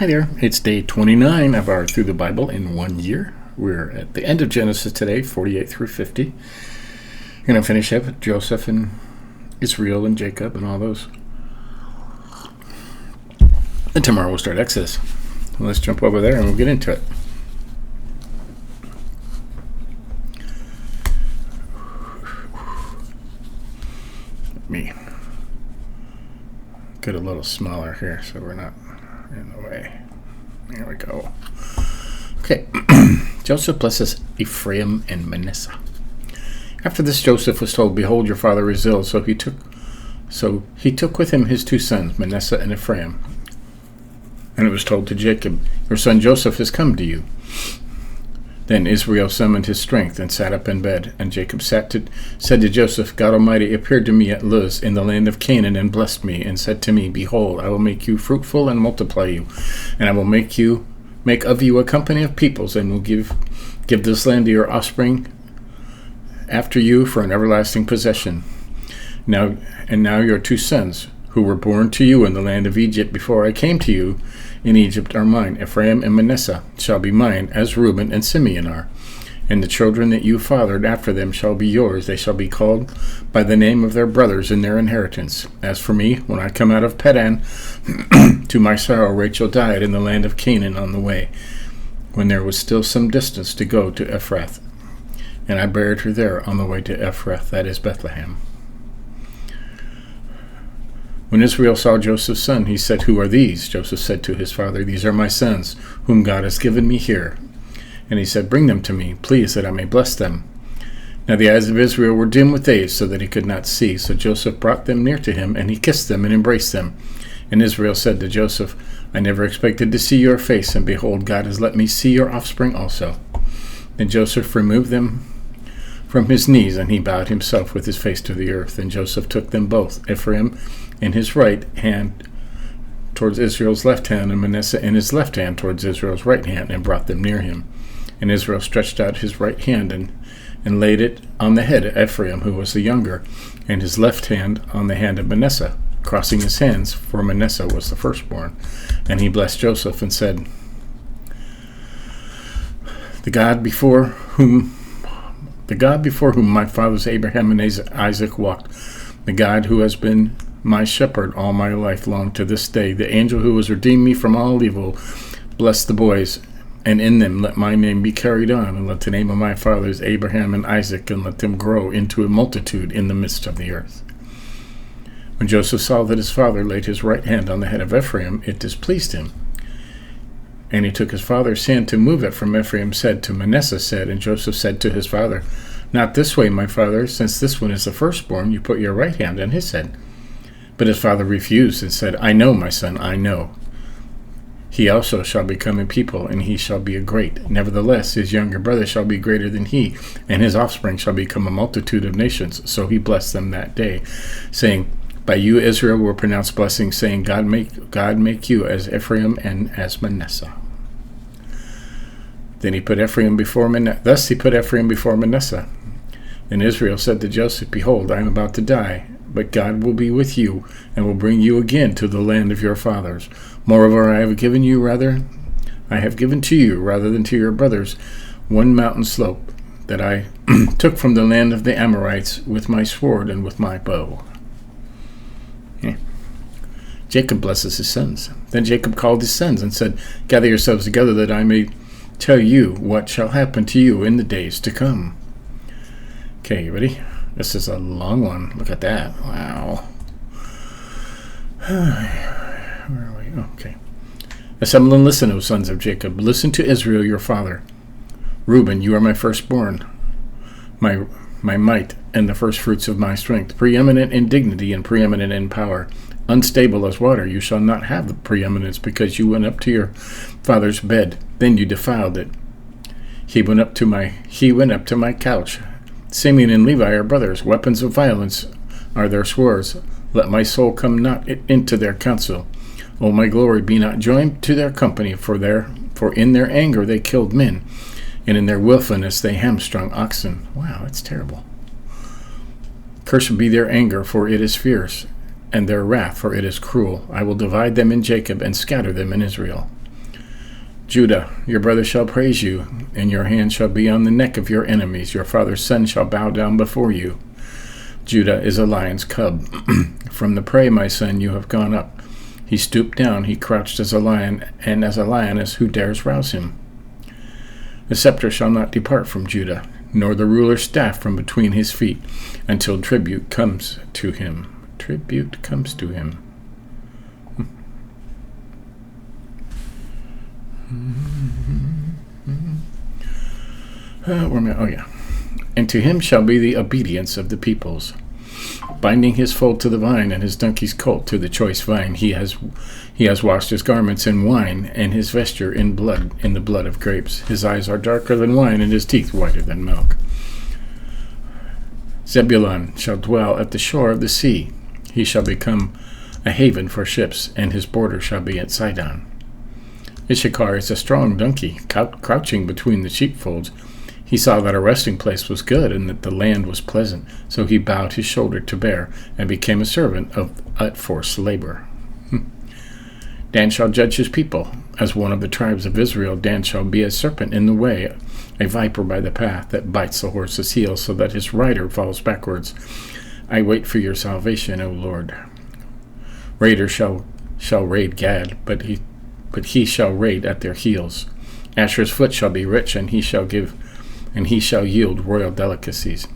Hi there, it's day 29 of our Through the Bible in 1 year. We're at the end of Genesis today, 48 through 50. We're going to finish up with Joseph and Israel and Jacob and all those. And tomorrow we'll start Exodus. Let's jump over there and we'll get into it. Let me get a little smaller here so we're not in the way. There we go. Okay. Joseph blesses Ephraim and Manasseh. After this, Joseph was told, "Behold, your father is ill." So he took with him his two sons, Manasseh and Ephraim. And it was told to Jacob, "Your son Joseph has come to you." Then Israel summoned his strength and sat up in bed. And Jacob said to Joseph, "God Almighty appeared to me at Luz in the land of Canaan and blessed me and said to me, Behold, I will make you fruitful and multiply you, and I will make of you a company of peoples, and will give this land to your offspring after you for an everlasting possession. Now your two sons, who were born to you in the land of Egypt before I came to you in Egypt, are mine. Ephraim and Manasseh shall be mine, as Reuben and Simeon are. And the children that you fathered after them shall be yours. They shall be called by the name of their brothers in their inheritance. As for me, when I come out of Padan, to my sorrow Rachel died in the land of Canaan on the way, when there was still some distance to go to Ephrath. And I buried her there on the way to Ephrath, that is Bethlehem." When Israel saw Joseph's son, he said, "Who are these?" Joseph said to his father, "These are my sons, whom God has given me here." And he said, "Bring them to me, please, that I may bless them." Now the eyes of Israel were dim with age, so that he could not see. So Joseph brought them near to him, and he kissed them and embraced them. And Israel said to Joseph, "I never expected to see your face, and behold, God has let me see your offspring also." Then Joseph removed them from his knees, and he bowed himself with his face to the earth. And Joseph took them both, Ephraim in his right hand towards Israel's left hand, and Manasseh in his left hand towards Israel's right hand, and brought them near him. And Israel stretched out his right hand and laid it on the head of Ephraim, who was the younger, and his left hand on the hand of Manasseh, crossing his hands, for Manasseh was the firstborn. And he blessed Joseph and said, The God before whom my fathers Abraham and Isaac walked, the God who has been my shepherd all my life long to this day, the angel who has redeemed me from all evil, bless the boys, and in them let my name be carried on, and let the name of my fathers Abraham and Isaac, and let them grow into a multitude in the midst of the earth." When Joseph saw that his father laid his right hand on the head of Ephraim, it displeased him. And he took his father's hand to move it from Ephraim, Manasseh said, and Joseph said to his father, "Not this way, my father, since this one is the firstborn, you put your right hand on his head." But his father refused and said, "I know, my son, I know. He also shall become a people, and he shall be a great. Nevertheless, his younger brother shall be greater than he, and his offspring shall become a multitude of nations." So he blessed them that day, saying, "By you Israel will pronounce blessing, saying, God make you as Ephraim and as Manasseh." Thus he put Ephraim before Manasseh. Then Israel said to Joseph, "Behold, I am about to die, but God will be with you, and will bring you again to the land of your fathers. Moreover, I have given to you, rather than to your brothers, one mountain slope, that I took from the land of the Amorites with my sword and with my bow." Yeah. Jacob blesses his sons. Then Jacob called his sons and said, "Gather yourselves together, that I may tell you what shall happen to you in the days to come." Okay, you ready? This is a long one. Look at that. Wow. Where are we? Okay. "Assemble and listen, O sons of Jacob. Listen to Israel, your father. Reuben, you are my firstborn, my might, and the firstfruits of my strength, preeminent in dignity and preeminent in power. Unstable as water, you shall not have the preeminence, because you went up to your father's bed. Then you defiled it. He went up to my couch. Simeon and Levi are brothers. Weapons of violence are their swords. Let my soul come not into their counsel. O my glory, be not joined to their company, for in their anger they killed men, and in their willfulness they hamstrung oxen." Wow, that's terrible. "Cursed be their anger, for it is fierce, and their wrath, for it is cruel. I will divide them in Jacob and scatter them in Israel. Judah, your brother shall praise you, and your hand shall be on the neck of your enemies. Your father's son shall bow down before you. Judah is a lion's cub. From the prey, my son, you have gone up. He stooped down, he crouched as a lion, and as a lioness, who dares rouse him? The scepter shall not depart from Judah, nor the ruler's staff from between his feet, until tribute comes to him. Tribute comes to him. And to him shall be the obedience of the peoples. Binding his foal to the vine, and his donkey's colt to the choice vine, he has washed his garments in wine, and his vesture in blood, in the blood of grapes. His eyes are darker than wine, and his teeth whiter than milk. Zebulun shall dwell at the shore of the sea. He shall become a haven for ships, and his border shall be at Sidon. Issachar is a strong donkey, crouching between the sheepfolds. He saw that a resting place was good, and that the land was pleasant, so he bowed his shoulder to bear, and became a servant at forced labor. Dan shall judge his people. As one of the tribes of Israel, Dan shall be a serpent in the way, a viper by the path, that bites the horse's heel, so that his rider falls backwards. I wait for your salvation, O Lord. Raider shall raid Gad, but he shall raid at their heels. Asher's foot shall be rich, and he shall yield royal delicacies.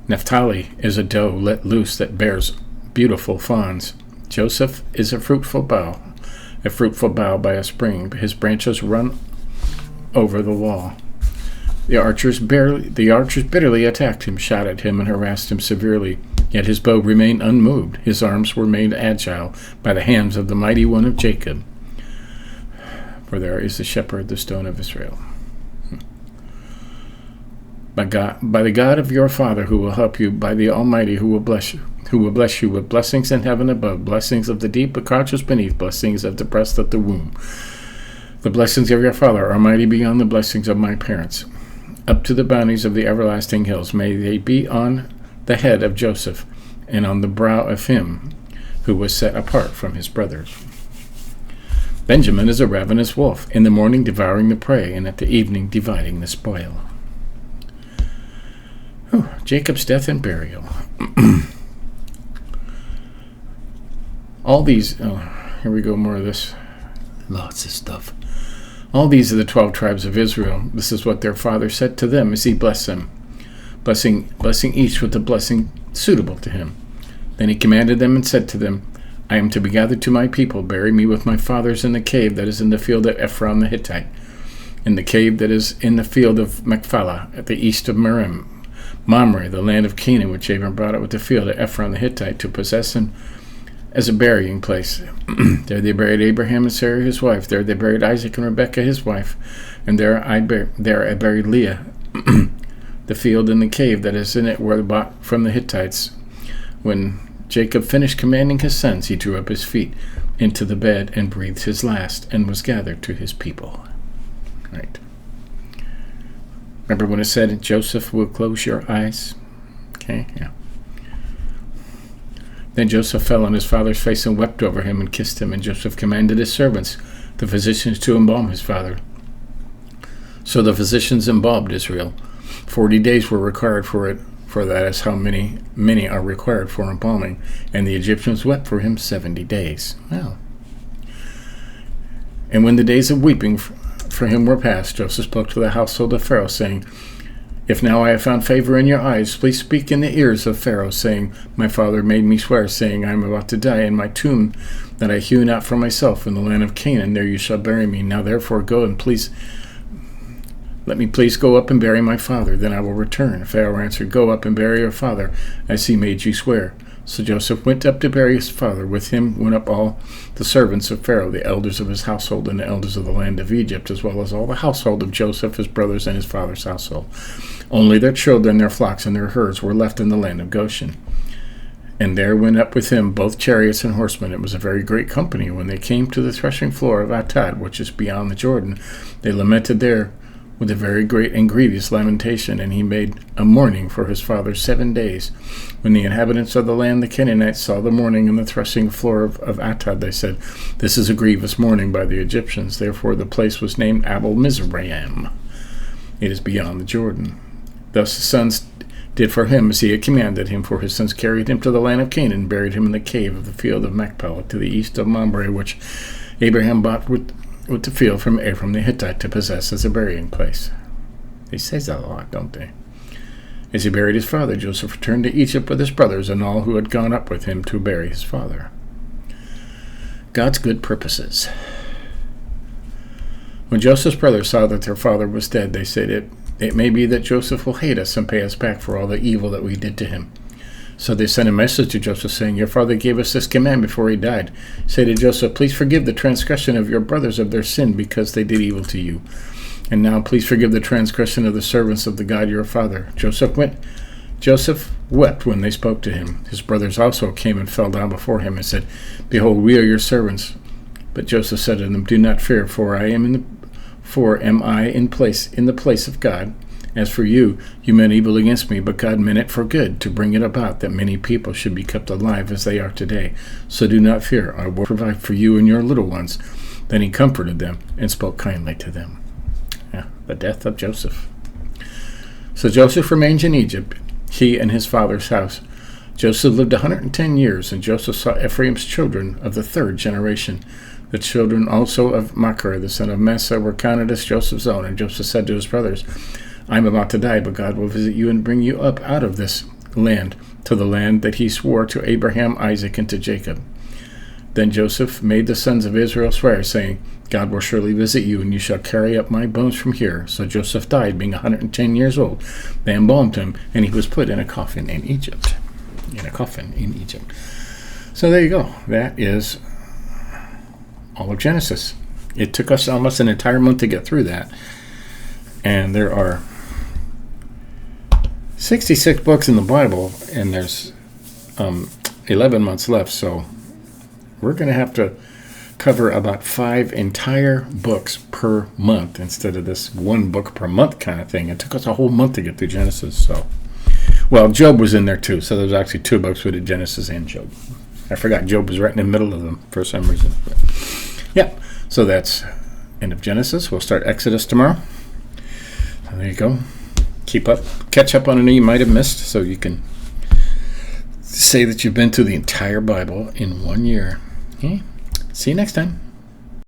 Naphtali is a doe let loose that bears beautiful fawns. Joseph is a fruitful bough by a spring. His branches run over the wall. The archers bitterly attacked him, shot at him, and harassed him severely. Yet his bow remained unmoved. His arms were made agile by the hands of the mighty one of Jacob. For there is the shepherd, the stone of Israel. By the God of your father who will help you, by the Almighty who will bless you with blessings in heaven above, blessings of the deep that crouches beneath, blessings of the breast of the womb. The blessings of your father are mighty beyond the blessings of my parents. Up to the bounties of the everlasting hills, may they be on the head of Joseph, and on the brow of him who was set apart from his brothers. Benjamin is a ravenous wolf, in the morning devouring the prey, and at the evening dividing the spoil. Jacob's death and burial. All these, here we go, more of this. Lots of stuff. All these are the 12 tribes of Israel. This is what their father said to them as he blessed them, blessing each with a blessing suitable to him. Then he commanded them and said to them, I am to be gathered to my people. Bury me with my fathers in the cave that is in the field of Ephron the Hittite, in the cave that is in the field of Machpelah, at the east of Mamre, the land of Canaan, which Abram brought up with the field of Ephron the Hittite to possess him as a burying place. There they buried Abraham and Sarah his wife. There they buried Isaac and Rebekah his wife. And there I buried Leah. The field and the cave that is in it were bought from the Hittites. When Jacob finished commanding his sons, he drew up his feet into the bed and breathed his last, and was gathered to his people. Right. Remember when it said, Joseph will close your eyes? Okay, yeah. Then Joseph fell on his father's face and wept over him and kissed him. And Joseph commanded his servants, the physicians, to embalm his father. So the physicians embalmed Israel. 40 days were required for it, for that is how many are required for embalming. And the Egyptians wept for him 70 days. Well. And when the days of weeping for him were past, Joseph spoke to the household of Pharaoh, saying, If now I have found favor in your eyes, please speak in the ears of Pharaoh, saying, My father made me swear, saying, I am about to die, in my tomb that I hewn out for myself in the land of Canaan, there you shall bury me. Now therefore go and let me please go up and bury my father, then I will return. Pharaoh answered, Go up and bury your father, as he made you swear. So Joseph went up to bury his father. With him went up all the servants of Pharaoh, the elders of his household, and the elders of the land of Egypt, as well as all the household of Joseph, his brothers, and his father's household. Only their children, their flocks, and their herds were left in the land of Goshen. And there went up with him both chariots and horsemen. It was a very great company. When they came to the threshing floor of Atad, which is beyond the Jordan, they lamented there with a very great and grievous lamentation, and he made a mourning for his father 7 days. When the inhabitants of the land, the Canaanites, saw the mourning and the threshing floor of Atad, they said, "This is a grievous mourning by the Egyptians." Therefore the place was named Abel Mizraim. It is beyond the Jordan. Thus his sons did for him as he had commanded him, for his sons carried him to the land of Canaan, and buried him in the cave of the field of Machpelah, to the east of Mamre, which Abraham bought with the field from Ephraim the Hittite to possess as a burying place. They say that a lot, don't they? As he buried his father, Joseph returned to Egypt with his brothers and all who had gone up with him to bury his father. God's good purposes. When Joseph's brothers saw that their father was dead, they said, It may be that Joseph will hate us and pay us back for all the evil that we did to him. So they sent a message to Joseph, saying, Your father gave us this command before he died. Say to Joseph, Please forgive the transgression of your brothers of their sin, because they did evil to you. And now please forgive the transgression of the servants of the God your father. Joseph wept when they spoke to him. His brothers also came and fell down before him and said, Behold, we are your servants. But Joseph said to them, Do not fear, for am I in the place of God? As for you, you meant evil against me, but God meant it for good, to bring it about that many people should be kept alive as they are today. So do not fear, I will provide for you and your little ones. Then he comforted them and spoke kindly to them. The death of Joseph. So Joseph remained in Egypt, he and his father's house. Joseph lived 110 years, and Joseph saw Ephraim's children of the third generation. The children also of Machir, the son of Massa, were counted as Joseph's own. And Joseph said to his brothers, I am about to die, but God will visit you and bring you up out of this land, to the land that he swore to Abraham, Isaac, and to Jacob. Then Joseph made the sons of Israel swear, saying, God will surely visit you, and you shall carry up my bones from here. So Joseph died, being 110 years old. They embalmed him, and he was put in a coffin in Egypt. So there you go. That is all of Genesis. It took us almost an entire month to get through that. And there are 66 books in the Bible, and there's 11 months left. So we're going to have to cover about 5 entire books per month instead of this one book per month kind of thing. It took us a whole month to get through Genesis. So, well, Job was in there too. So there's actually 2 books with Genesis and Job. I forgot Job was right in the middle of them for some reason. But, yeah, so that's end of Genesis. We'll start Exodus tomorrow. So there you go. Catch up on any you might have missed, so you can say that you've been through the entire Bible in 1 year. Okay? See you next time.